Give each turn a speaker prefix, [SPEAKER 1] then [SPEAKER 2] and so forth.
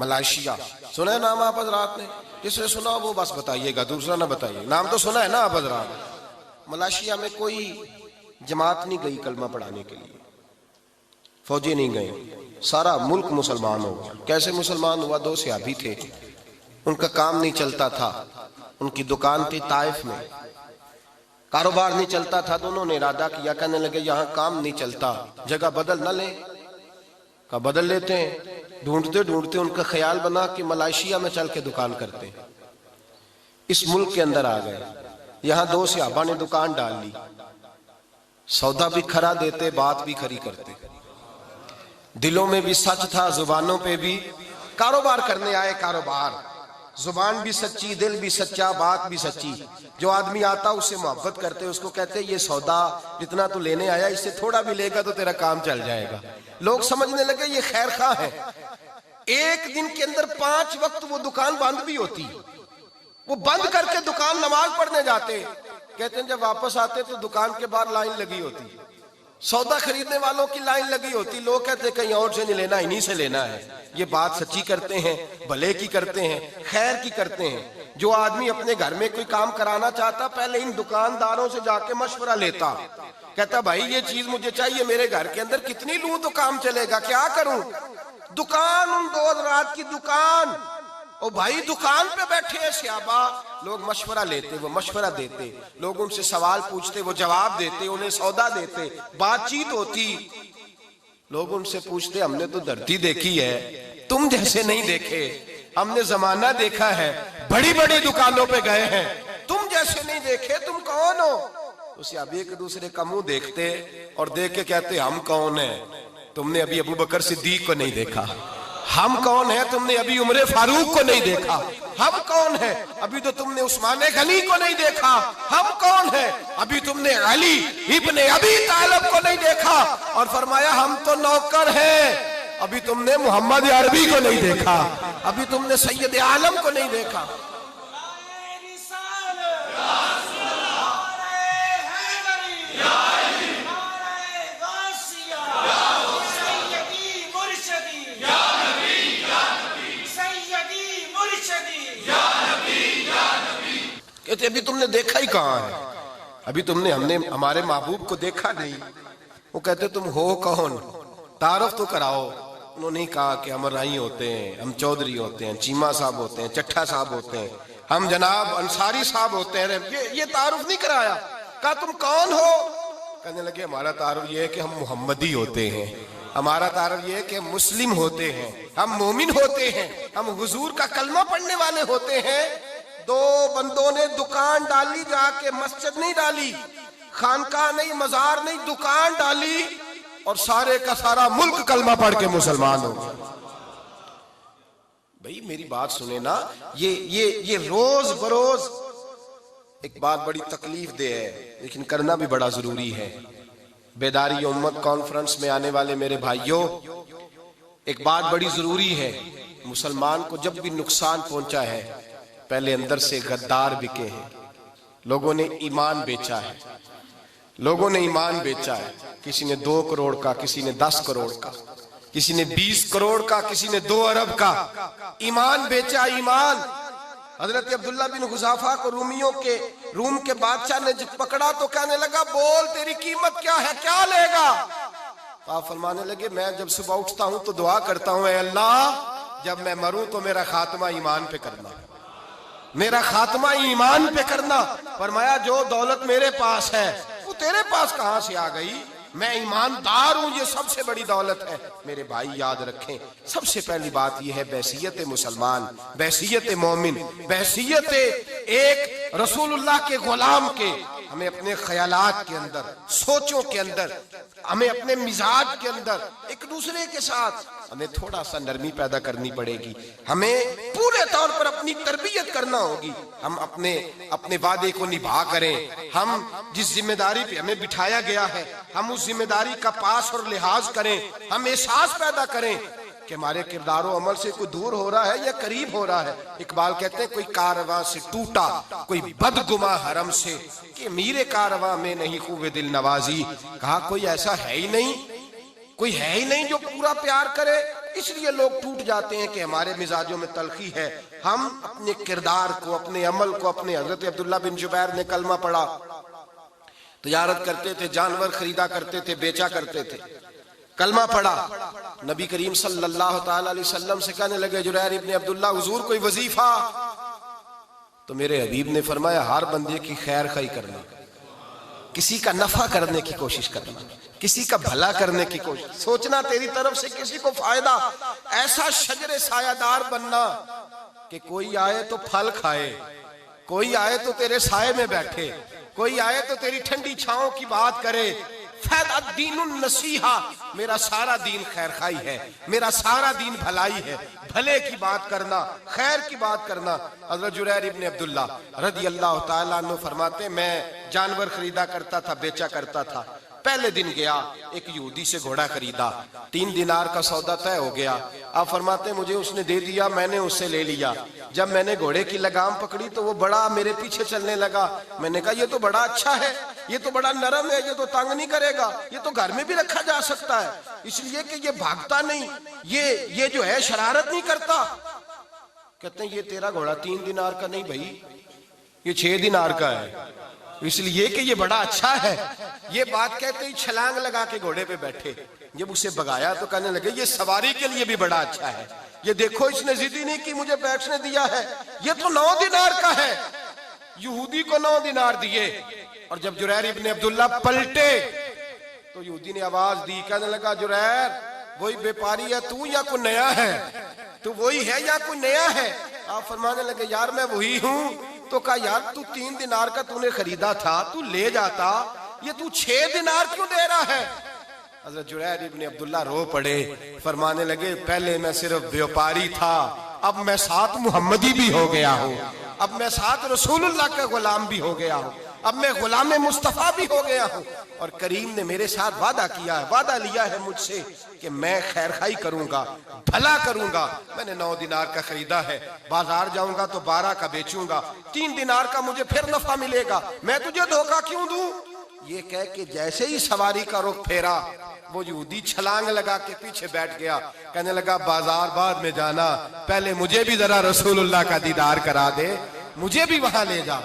[SPEAKER 1] Malaysia سنا ہے نام آپ حضرات نے؟ جس نے سنا وہ بس بتائیے گا، دوسرا نہ بتائیے، نام تو سنا ہے نا آپ حضرات۔ ملائیشیا میں کوئی جماعت نہیں گئی کلمہ پڑھانے کے لیے، فوجی نہیں گئے، سارا ملک مسلمان ہو گیا۔ کیسے مسلمان ہوا؟ 2 صحابی تھے، ان کا کام نہیں چلتا تھا، ان کی دکان تھی طائف میں، کاروبار نہیں چلتا تھا، دونوں نے ارادہ کیا، کہنے لگے یہاں کام نہیں چلتا، جگہ بدل نہ لیں؟ کہا بدل لیتے ہیں۔ ڈھونڈتے ڈھونڈتے ان کا خیال بنا کہ ملائیشیا میں چل کے دکان کرتے ہیں۔ اس ملک کے اندر آ گئے، یہاں 2 صحابہ نے دکان ڈال لی، سودا بھی کھرا دیتے، بات بھی کھری کرتے، دلوں میں بھی سچ تھا، زبانوں پہ بھی کاروبار کرنے آئے، کاروبار، زبان بھی سچی، دل بھی سچا، بات بھی سچی۔ جو آدمی آتا اس سے محبت کرتے، اس کو کہتے یہ سودا جتنا تو لینے آیا اس سے تھوڑا بھی لے گا تو تیرا کام چل جائے گا۔ لوگ سمجھنے لگے یہ خیر خواہ ہے۔ ایک دن کے اندر 5 وقت وہ دکان بند بھی ہوتی، وہ بند کر کے دکان نماز پڑھنے جاتے، کہتے ہیں جب واپس آتے تو دکان کے باہر لائن لگی ہوتی، سودا خریدنے والوں کی لائن لگی ہوتی، لوگ کہتے کہیں اور سے نہیں لینا، انہی سے لینا ہے۔ یہ بات سچی کرتے ہیں، بھلے کی کرتے ہیں، خیر کی کرتے ہیں۔ جو آدمی اپنے گھر میں کوئی کام کرانا چاہتا پہلے ان دکانداروں سے جا کے مشورہ لیتا، کہتا بھائی یہ چیز مجھے چاہیے میرے گھر کے اندر، کتنی لوں تو کام چلے گا، کیا کروں؟ دکان ان 2 حضرات کی دکان، او بھائی دکان پہ بیٹھے ہیں صحابہ، لوگ مشورہ لیتے، وہ مشورہ دیتے، لوگ ان سے سوال پوچھتے، وہ جواب دیتے، انہیں سودا دیتے، بات چیت ہوتی۔ لوگ ان سے پوچھتے ہم نے تو دھرتی دیکھی ہے، تم جیسے نہیں دیکھے، ہم نے زمانہ دیکھا ہے، بڑی بڑی دکانوں پہ گئے ہیں، تم جیسے نہیں دیکھے، تم کون ہو؟ تو صحابی ایک دوسرے کا منہ دیکھتے اور دیکھ کے کہتے ہم کون ہیں؟ تم نے ابھی ابو بکر صدیق کو نہیں دیکھا۔ ہم کون ہیں؟ تم نے ابھی عمر فاروق کو نہیں دیکھا۔ ہم کون ہیں؟ ابھی تو تم نے عثمان غنی کو نہیں دیکھا۔ ہم کون ہیں؟ ابھی تم نے علی ابن ابی طالب کو نہیں دیکھا۔ اور فرمایا ہم تو نوکر ہیں، ابھی تم نے محمد عربی کو نہیں دیکھا، ابھی تم نے سید عالم کو نہیں دیکھا۔ کہتے ابھی تم نے دیکھا ہی کہاں ہے، ابھی تم نے ہمارے محبوب کو دیکھا نہیں۔ وہ کہتے تم ہو کون؟ تعارف تو کراؤ۔ انہوں نے کہا کہ ہم رائی ہوتے ہیں، ہم چودھری ہوتے ہیں، چیمہ صاحب ہوتے ہیں، چٹھا صاحب ہوتے ہیں، ہم جناب انصاری صاحب ہوتے ہیں۔ یہ تعارف نہیں کرایا۔ کہا تم کون ہو؟ کہنے لگے ہمارا تعارف یہ ہے کہ ہم محمدی ہوتے ہیں، ہمارا تعارف یہ ہے کہ مسلم ہوتے ہیں، ہم مومن ہوتے ہیں، ہم حضور کا کلمہ پڑھنے والے ہوتے ہیں۔ 2 بندوں نے دکان ڈالی، جا کے مسجد نہیں ڈالی، خانقاہ نہیں، مزار نہیں، دکان ڈالی، اور سارے کا سارا ملک کلمہ پڑھ کے مسلمان ہو گیا۔ بھئی میری بات سنیں نا، یہ روز بروز ایک بات بڑی تکلیف دہ ہے، لیکن کرنا بھی بڑا ضروری ہے۔ بیداری امت کانفرنس میں آنے والے میرے بھائیوں، ایک بات بڑی ضروری ہے، مسلمان کو جب بھی نقصان پہنچا ہے پہلے اندر سے غدار بکے ہیں، لوگوں نے ایمان بیچا ہے، لوگوں نے ایمان بیچا ہے، کسی نے 2 کروڑ کا، کسی نے 10 کروڑ کا، کسی نے 20 کروڑ کا، کسی نے 2 ارب کا ایمان بیچا۔ ایمان حضرت عبداللہ بن حذافہ کو روم کے بادشاہ نے جب پکڑا تو کہنے لگا بول تیری قیمت کیا ہے، کیا لے گا؟ آپ فرمانے لگے میں جب صبح اٹھتا ہوں تو دعا کرتا ہوں اے اللہ جب میں مروں تو میرا خاتمہ ایمان پہ کرنا، میرا خاتمہ ایمان پہ کرنا۔ فرمایا جو دولت میرے پاس ہے وہ تیرے پاس کہاں سے آ گئی؟ میں ایماندار ہوں، یہ سب سے بڑی دولت ہے۔ میرے بھائی یاد رکھیں، سب سے پہلی بات یہ ہے بحیثیت مسلمان، بحیثیت مومن، بحیثیت ایک رسول اللہ کے غلام کے، ہمیں اپنے خیالات کے اندر، سوچوں کے اندر، ہمیں اپنے مزاج کے اندر ایک دوسرے کے ساتھ ہمیں تھوڑا سا نرمی پیدا کرنی پڑے گی، ہمیں پورے طور پر اپنی تربیت کرنا ہوگی، ہم اپنے وعدے کو نبھا کریں، ہم جس ذمہ داری پہ ہمیں بٹھایا گیا ہے ہم اس ذمہ داری کا پاس اور لحاظ کریں، ہم احساس پیدا کریں کہ ہمارے کردار و عمل سے کوئی دور ہو رہا ہے یا قریب ہو رہا ہے۔ اقبال کہتے ہیں کوئی کارواں سے ٹوٹا کوئی بدگماں حرم سے، کہ میرے کارواں میں نہیں خوب دل نوازی۔ کہا کوئی ایسا ہے ہی نہیں، کوئی ہے ہی نہیں جو پورا پیار کرے۔ اس لیے لوگ ٹوٹ جاتے ہیں کہ ہمارے مزاجوں میں تلخی ہے. ہم اپنے کردار کو، اپنے عمل کو، اپنے حضرت عبداللہ بن جبیر نے کلمہ پڑھا، تجارت کرتے تھے، جانور خریدا کرتے تھے، بیچا کرتے تھے، کلمہ پڑھا. نبی کریم صلی اللہ تعالی علیہ وسلم سے کہنے لگے جریر ابن عبداللہ حضور کوئی وظیفہ؟ تو میرے حبیب نے فرمایا ہر بندے کی خیر خواہی کرنا، کسی کا نفع کرنے کی کوشش کرنا، کسی کا بھلا کرنے کی کوشش، سوچنا تیری طرف سے کسی کو فائدہ، ایسا شجر سایہ دار بننا کہ کوئی آئے تو پھل کھائے، کوئی آئے تو تیرے سائے میں بیٹھے، کوئی آئے تو تیری ٹھنڈی چھاؤں کی بات کرے. فیض الدین النصیحہ، میرا سارا دین خیر خواہی ہے، میرا سارا دین بھلائی ہے، بھلے کی بات کرنا، خیر کی بات کرنا. حضرت جریر ابن عبداللہ رضی اللہ تعالیٰ عنہ فرماتے میں جانور خریدا کرتا تھا، بیچا کرتا تھا. پہلے دن گیا ایک یہودی سے گھوڑا خریدا، 3 دینار کا سودا طے ہو گیا. آپ فرماتے مجھے اس نے دے دیا، میں نے اس سے لے لیا. جب میں نے گھوڑے کی لگام پکڑی تو وہ بڑا میرے پیچھے چلنے لگا. میں نے کہا یہ تو بڑا اچھا ہے، یہ تو بڑا نرم ہے، یہ تو تنگ نہیں کرے گا، یہ تو گھر میں بھی رکھا جا سکتا ہے، اس لیے کہ یہ بھاگتا نہیں، یہ جو ہے شرارت نہیں کرتا. کہتے ہیں یہ تیرا گھوڑا 3 دینار کا نہیں بھائی، یہ 6 دینار کا ہے، اس لیے کہ یہ بڑا اچھا ہے. یہ بات کہتے ہی چھلانگ لگا کے گھوڑے پہ بیٹھے. جب اسے بگایا تو کہنے لگے یہ سواری کے لیے بھی بڑا اچھا ہے، یہ دیکھو اس نے ضد ہی نہیں کی مجھے بیٹھنے دیا ہے، یہ تو 9 دینار کا ہے. یہودی کو 9 دینار دیے. اور جب جریر ابن عبداللہ پلٹے تو یہودی نے آواز دی، کہنے لگا جریر وہی بیپاری ہے تو یا کوئی نیا ہے؟ تو وہی ہے یا کوئی نیا ہے؟ آپ فرمانے لگے یار میں وہی ہوں. تو کہا یار تو 3 دینار کا تو نے خریدا تھا، تو لے جاتا، یہ تو 6 دینار کیوں دے رہا ہے؟ حضرت جریر ابن عبداللہ رو پڑے، فرمانے لگے پہلے میں صرف بیوپاری تھا، اب میں ساتھ محمدی بھی ہو گیا ہوں، اب میں ساتھ رسول اللہ کا غلام بھی ہو گیا ہوں، اب میں غلام مصطفیٰ بھی ہو گیا ہوں. اور کریم نے میرے ساتھ وعدہ کیا ہے، وعدہ لیا ہے مجھ سے کہ میں خیر خواہی کروں گا، بھلا کروں گا. میں نے 9 دینار کا خریدا ہے، بازار جاؤں گا تو 12 کا بیچوں گا، 3 دینار کا مجھے پھر نفع ملے گا، میں تجھے دھوکہ کیوں دوں؟ یہ کہہ کے جیسے ہی سواری کا رخ پھیرا وہ یہودی چھلانگ لگا کے پیچھے بیٹھ گیا. کہنے لگا بازار بعد میں جانا، پہلے مجھے بھی ذرا رسول اللہ کا دیدار کرا دے، مجھے بھی وہاں لے جا.